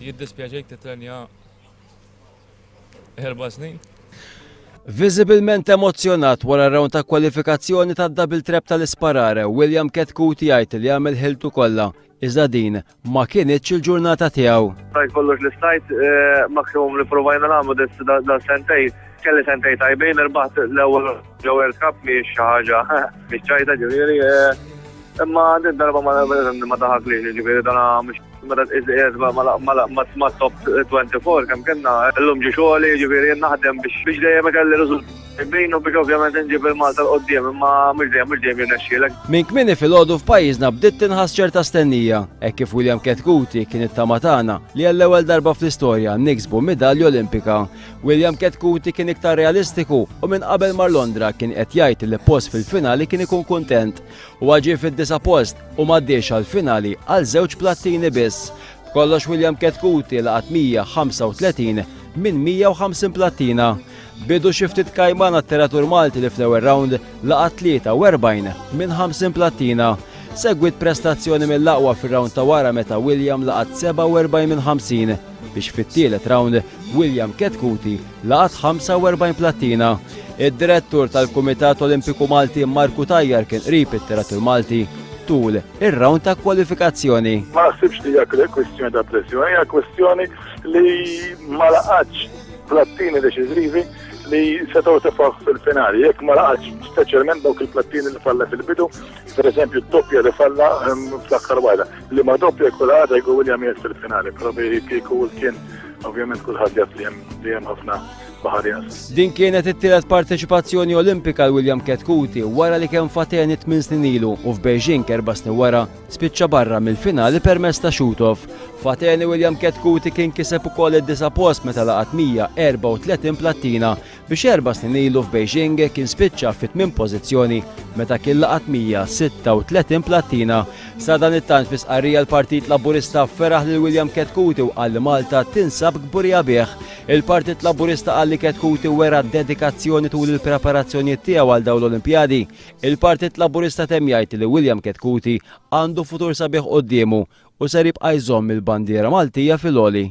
Jiddispjaċejk titrenja 4 snin. Viżibilment emozzjonat wara rawn ta' kwalifikazzjoni ta' double trap tal-isparare, William Ketkuti jgħid li għamel ħiltu kollha, iżda din ma kienitx il-ġurnata tiegħu. Rajt kollox li stajt, maksimum li provajna nagħmlu da sentej, kelli sentej tajbejn irbaħt l-ewwel World Cup mhix xi ħaġa mhix ċajta ġifieri. Imma din darba ma taħaklix ġifieri dana mhux ma top 24 kemm kellna llum ġi xogħli ġifieri naħdem biex dejjem ikelli riżultati bejn u biex ovvjament inġib il-Malta l-qoddim imma mhux dejjem jirnexxielek. Minn kmieni fil-għodu f'pajjiżna bdiet tinħass ċerta stennija, hekk kif William Ketkuti kien it-tama tagħna li għall-ewwel darba fl-istorja niksbu midalja Olimpika. William Ketkuti kien iktar realistiku u minn qabel mar Londra kien qed jgħid li post fil-finali kien ikun kuntent u ġie fid-9 post u m'għaddiex għall-finali għal 2 plattini biss. Kollox William Ketkuti laqat 135 minn 150 plattina. Bidu xi ftit kajman għat-teratur Malti li fl-ewwel round laqat 43 minn 50 plattina. Segwit prestazzjoni mill-aqwa fir-round ta' wara meta William laqat 47 minn 50 biex fit-tielet round William Ketkuti laqat 45 plattina. Id-direttur tal-Kumitat Olimpiku Malti Marku Tajjar kien qrib it-teratur Malti tul ir-round ta' kwalifikazzjoni. Ma naħsibx li hija kwestjoni ta' pressjoni, hija kwestjoni li ma laqatx plattini deċiżivi li setgħu tifgħu fil-finali. Jekk ma laqatx speċjalment dawk il-plattini li falla fil-bidu, pereżempju d-doppja li falla fl-aħħar waħda. Li ma doppja jkun għadha jkun William jgħid fil-finali, probi kieku kien ovvjament kulħadd jaf li hemm ħafna baħarjas. Din kienet it-tielet parteċipazzjoni Olimpika l-William Ketkuti wara li kien fateni 8 snin ilu u f'Beijing 4 snin wara spiċċa barra mill-finali permezz ta' shoot-off. Fateni William Ketkuti kien kiseb ukoll id-9 post meta laqat 134 plattina biex 4 snin ilu f'Beijing kien spiċċa fit-8 pożizzjoni meta kien laqat 136 plattina. Sa dan it-tant fi sqarrija l-Partit Laburista feraħ lil William Ketkuti u qal li Malta tinsab kburija bih. Il-Partit Laburista qal li Ketkuti wera dedikazzjoni tul il-preparazzjonijiet tiegħu għal dawn l-Olimpjadi. Il-Partit Laburista temm jgħid li William Ketkuti għandu futur sabiħ qudiemu u ser jibqa' jżomm il-bandiera Maltija fil-għoli.